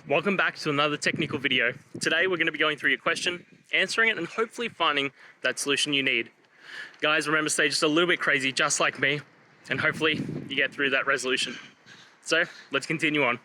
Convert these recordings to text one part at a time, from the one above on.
Welcome back to another technical video. Today we're going to be going through your question, answering it, and hopefully finding that solution you need. Guys, remember, stay just a little bit crazy, just like me, and hopefully you get through that resolution. So let's continue on.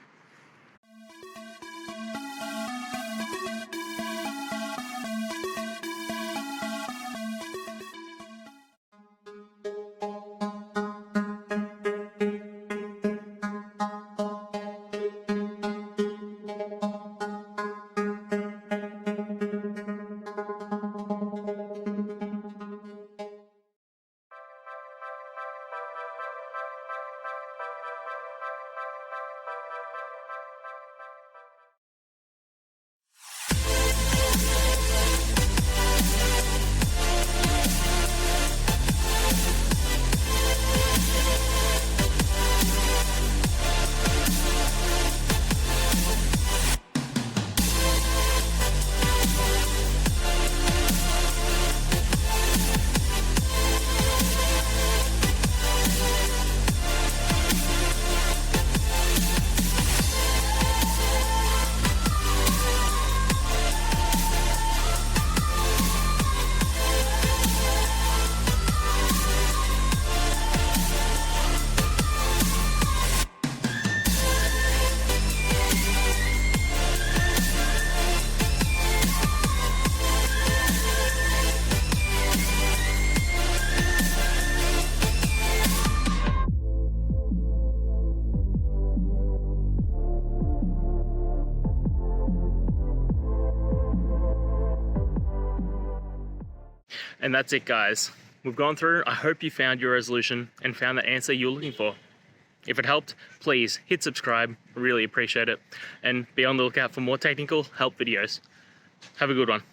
And that's it, guys. We've gone through. I hope you found your resolution and found the answer you're looking for. If it helped, please hit subscribe. I really appreciate it. And be on the lookout for more technical help videos. Have a good one.